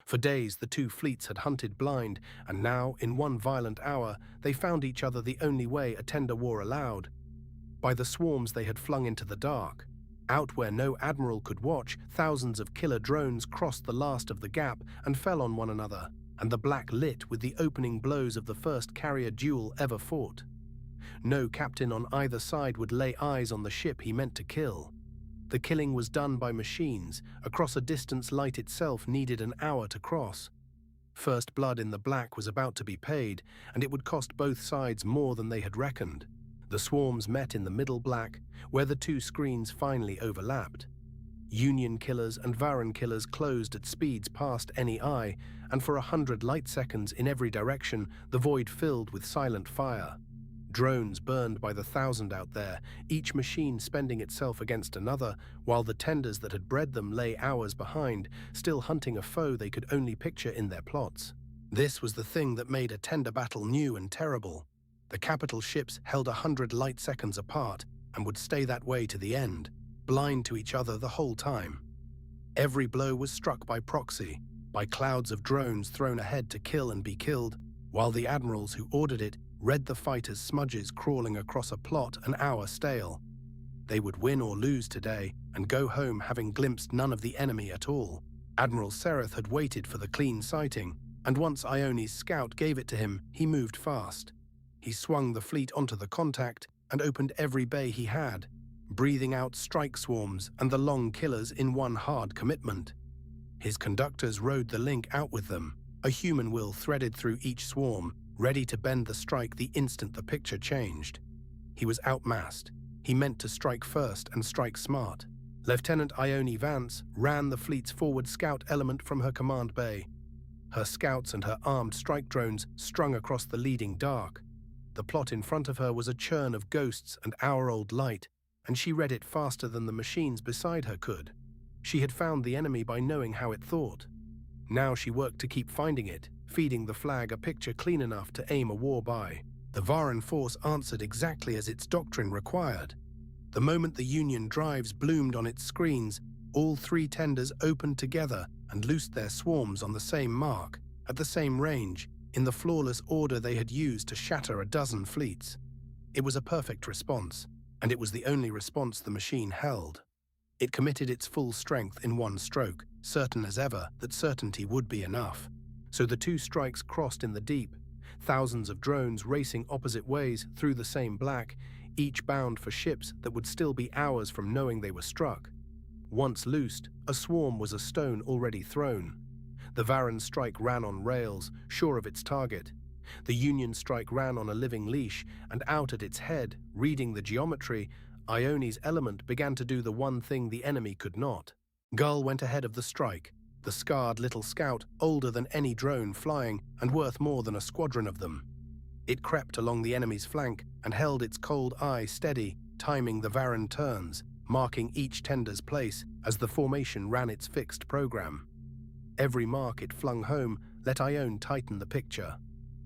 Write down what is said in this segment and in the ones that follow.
For days the two fleets had hunted blind, and now, in one violent hour, they found each other the only way a tender war allowed. By the swarms they had flung into the dark. Out where no admiral could watch, thousands of killer drones crossed the last of the gap and fell on one another, and the black lit with the opening blows of the first carrier duel ever fought. No captain on either side would lay eyes on the ship he meant to kill. The killing was done by machines, across a distance light itself needed an hour to cross. First blood in the black was about to be paid, and it would cost both sides more than they had reckoned. The swarms met in the middle black, where the two screens finally overlapped. Union killers and Vharen killers closed at speeds past any eye, and for 100 light seconds in every direction, the void filled with silent fire. Drones burned by the thousand out there, each machine spending itself against another, while the tenders that had bred them lay hours behind, still hunting a foe they could only picture in their plots. This was the thing that made a tender battle new and terrible. The capital ships held 100 light seconds apart, and would stay that way to the end, blind to each other the whole time. Every blow was struck by proxy, by clouds of drones thrown ahead to kill and be killed, while the admirals who ordered it read the fight as smudges crawling across a plot an hour stale. They would win or lose today, and go home having glimpsed none of the enemy at all. Admiral Sereth had waited for the clean sighting, and once Ione's scout gave it to him, he moved fast. He swung the fleet onto the contact and opened every bay he had, breathing out strike swarms and the long killers in one hard commitment. His conductors rode the link out with them, a human will threaded through each swarm, ready to bend the strike the instant the picture changed. He was outmassed. He meant to strike first and strike smart. Lieutenant Ione Vance ran the fleet's forward scout element from her command bay. Her scouts and her armed strike drones strung across the leading dark. The plot in front of her was a churn of ghosts and hour-old light, and she read it faster than the machines beside her could. She had found the enemy by knowing how it thought. Now she worked to keep finding it, feeding the flag a picture clean enough to aim a war by. The Vharen force answered exactly as its doctrine required. The moment the Union drives bloomed on its screens, all three tenders opened together and loosed their swarms on the same mark, at the same range, in the flawless order they had used to shatter a dozen fleets. It was a perfect response, and it was the only response the machine held. It committed its full strength in one stroke, certain as ever that certainty would be enough. So the two strikes crossed in the deep, thousands of drones racing opposite ways through the same black, each bound for ships that would still be hours from knowing they were struck. Once loosed, a swarm was a stone already thrown. The Vharen strike ran on rails, sure of its target. The Union strike ran on a living leash, and out at its head, reading the geometry, Ione's element began to do the one thing the enemy could not. Gull went ahead of the strike, the scarred little scout older than any drone flying and worth more than a squadron of them. It crept along the enemy's flank and held its cold eye steady, timing the Vharen turns, marking each tender's place as the formation ran its fixed program. Every mark it flung home let Ione tighten the picture.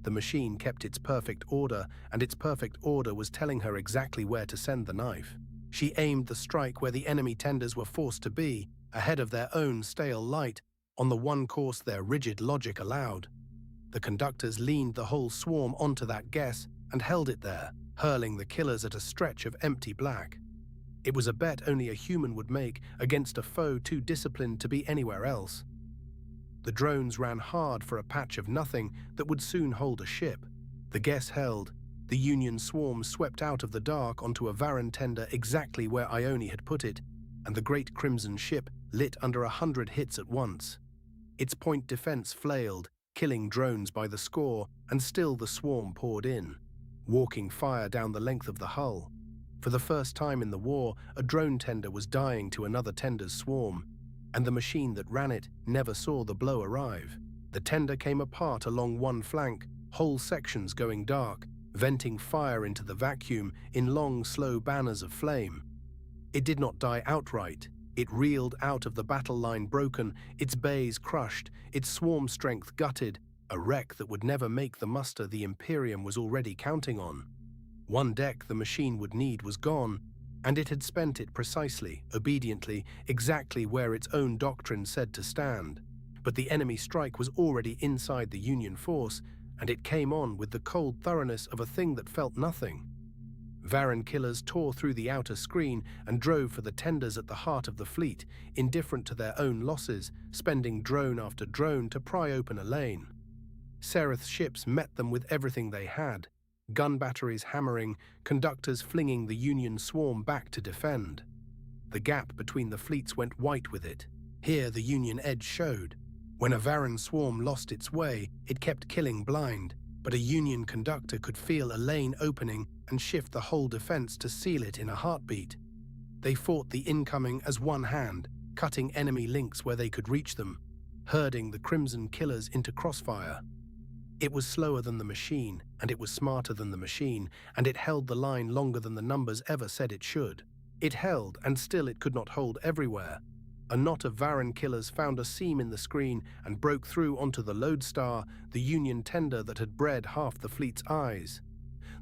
The machine kept its perfect order, and its perfect order was telling her exactly where to send the knife. She aimed the strike where the enemy tenders were forced to be, ahead of their own stale light, on the one course their rigid logic allowed. The conductors leaned the whole swarm onto that guess and held it there, hurling the killers at a stretch of empty black. It was a bet only a human would make against a foe too disciplined to be anywhere else. The drones ran hard for a patch of nothing that would soon hold a ship. The guess held. The Union swarm swept out of the dark onto a Vharen tender exactly where Ione had put it, and the great crimson ship lit under 100 hits at once. Its point defense flailed, killing drones by the score, and still the swarm poured in, walking fire down the length of the hull. For the first time in the war, a drone tender was dying to another tender's swarm, and the machine that ran it never saw the blow arrive. The tender came apart along one flank, whole sections going dark, venting fire into the vacuum in long, slow banners of flame. It did not die outright. It reeled out of the battle line broken, its bays crushed, its swarm strength gutted, a wreck that would never make the muster the Imperium was already counting on. One deck the machine would need was gone, and it had spent it precisely, obediently, exactly where its own doctrine said to stand. But the enemy strike was already inside the Union force, and it came on with the cold thoroughness of a thing that felt nothing. Vharen killers tore through the outer screen and drove for the tenders at the heart of the fleet, indifferent to their own losses, spending drone after drone to pry open a lane. Sereth's ships met them with everything they had, gun batteries hammering, conductors flinging the Union swarm back to defend. The gap between the fleets went white with it. Here the Union edge showed. When a Vharen swarm lost its way, it kept killing blind, but a Union conductor could feel a lane opening and shift the whole defense to seal it in a heartbeat. They fought the incoming as one hand, cutting enemy links where they could reach them, herding the Crimson killers into crossfire. It was slower than the machine, and it was smarter than the machine, and it held the line longer than the numbers ever said it should. It held, and still it could not hold everywhere. A knot of Vharen killers found a seam in the screen and broke through onto the Lodestar, the Union tender that had bred half the fleet's eyes.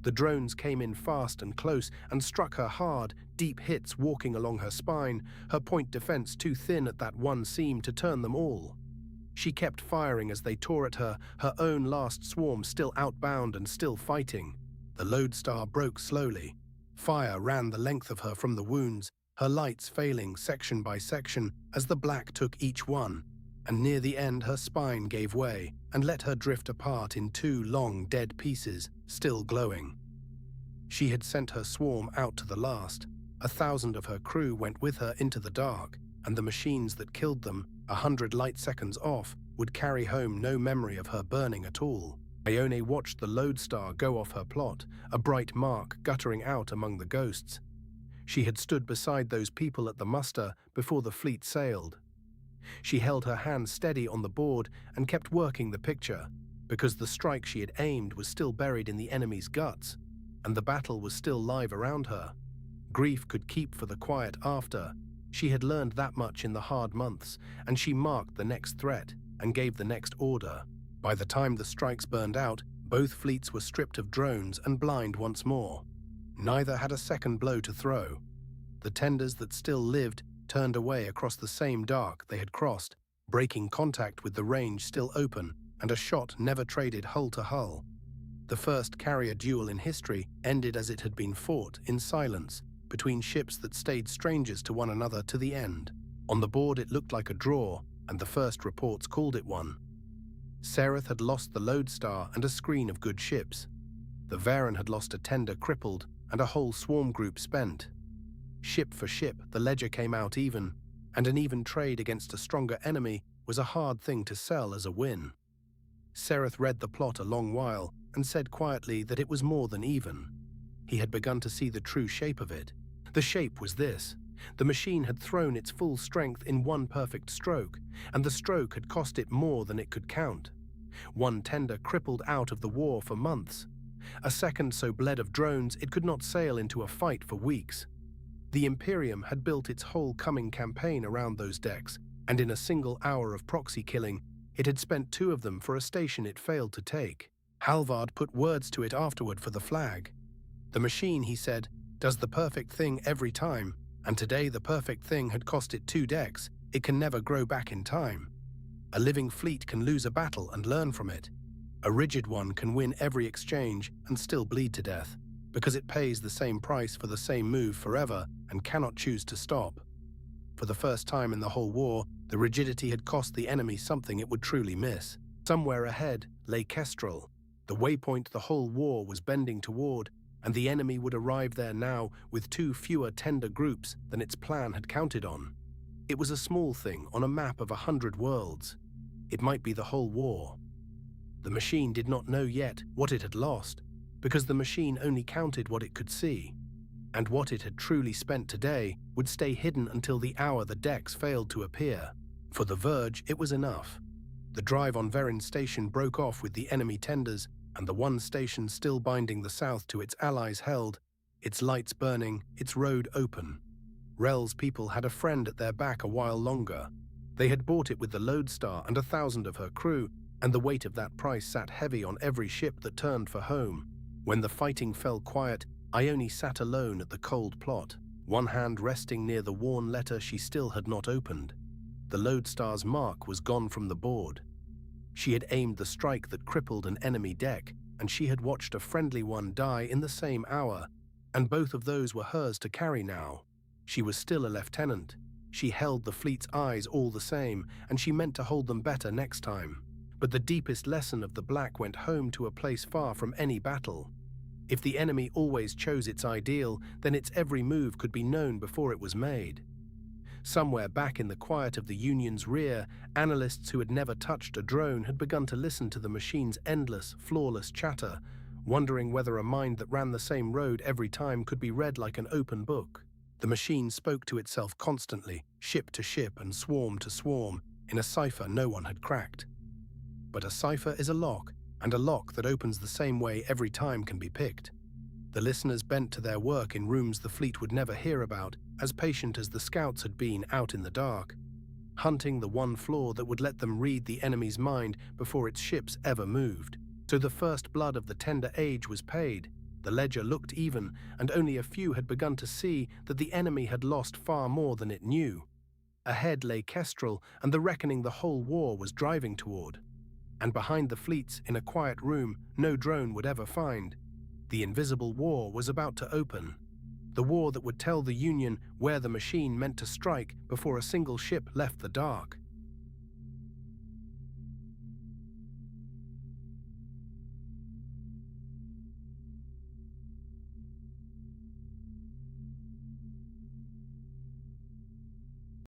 The drones came in fast and close and struck her hard, deep hits walking along her spine, her point defense too thin at that one seam to turn them all. She kept firing as they tore at her, her own last swarm still outbound and still fighting. The Lodestar broke slowly. Fire ran the length of her from the wounds, her lights failing section by section as the black took each one, and near the end her spine gave way and let her drift apart in two long dead pieces, still glowing. She had sent her swarm out to the last. 1,000 of her crew went with her into the dark, and the machines that killed them, 100 light seconds off, would carry home no memory of her burning at all. Ione watched the Lodestar go off her plot, a bright mark guttering out among the ghosts. She had stood beside those people at the muster before the fleet sailed. She held her hand steady on the board and kept working the picture, because the strike she had aimed was still buried in the enemy's guts, and the battle was still live around her. Grief could keep for the quiet after. She had learned that much in the hard months, and she marked the next threat and gave the next order. By the time the strikes burned out, both fleets were stripped of drones and blind once more. Neither had a second blow to throw. The tenders that still lived turned away across the same dark they had crossed, breaking contact with the range still open, and a shot never traded hull to hull. The first carrier duel in history ended as it had been fought, in silence, between ships that stayed strangers to one another to the end. On the board it looked like a draw, and the first reports called it one. Sereth had lost the Lodestar and a screen of good ships. The Vharen had lost a tender crippled and a whole swarm group spent. Ship for ship, the ledger came out even, and an even trade against a stronger enemy was a hard thing to sell as a win. Sereth read the plot a long while and said quietly that it was more than even. He had begun to see the true shape of it. The shape was this. The machine had thrown its full strength in one perfect stroke, and the stroke had cost it more than it could count. One tender crippled out of the war for months. A second so bled of drones it could not sail into a fight for weeks. The Imperium had built its whole coming campaign around those decks, and in a single hour of proxy killing, it had spent 2 of them for a station it failed to take. Halvard put words to it afterward for the flag. The machine, he said, does the perfect thing every time, and today the perfect thing had cost it 2 decks. It can never grow back in time. A living fleet can lose a battle and learn from it. A rigid one can win every exchange and still bleed to death, because it pays the same price for the same move forever and cannot choose to stop. For the first time in the whole war, the rigidity had cost the enemy something it would truly miss. Somewhere ahead lay Kestrel, the waypoint the whole war was bending toward, and the enemy would arrive there now with 2 fewer tender groups than its plan had counted on. It was a small thing on a map of 100 worlds. It might be the whole war. The machine did not know yet what it had lost, because the machine only counted what it could see, and what it had truly spent today would stay hidden until the hour the decks failed to appear. For the Verge, it was enough. The drive on Vharen station broke off with the enemy tenders, and the one station still binding the south to its allies held, its lights burning, its road open. Rel's people had a friend at their back a while longer. They had bought it with the Lodestar and 1,000 of her crew, and the weight of that price sat heavy on every ship that turned for home. When the fighting fell quiet, Ione sat alone at the cold plot, one hand resting near the worn letter she still had not opened. The Lodestar's mark was gone from the board. She had aimed the strike that crippled an enemy deck, and she had watched a friendly one die in the same hour, and both of those were hers to carry now. She was still a lieutenant. She held the fleet's eyes all the same, and she meant to hold them better next time. But the deepest lesson of the Black went home to a place far from any battle. If the enemy always chose its ideal, then its every move could be known before it was made. Somewhere back in the quiet of the Union's rear, analysts who had never touched a drone had begun to listen to the machine's endless, flawless chatter, wondering whether a mind that ran the same road every time could be read like an open book. The machine spoke to itself constantly, ship to ship and swarm to swarm, in a cipher no one had cracked. But a cipher is a lock, and a lock that opens the same way every time can be picked. The listeners bent to their work in rooms the fleet would never hear about, as patient as the scouts had been out in the dark, hunting the one flaw that would let them read the enemy's mind before its ships ever moved. So the first blood of the tender age was paid. The ledger looked even, and only a few had begun to see that the enemy had lost far more than it knew. Ahead lay Kestrel and the reckoning the whole war was driving toward. And behind the fleets, in a quiet room no drone would ever find, the invisible war was about to open. The war that would tell the Union where the machine meant to strike before a single ship left the dark.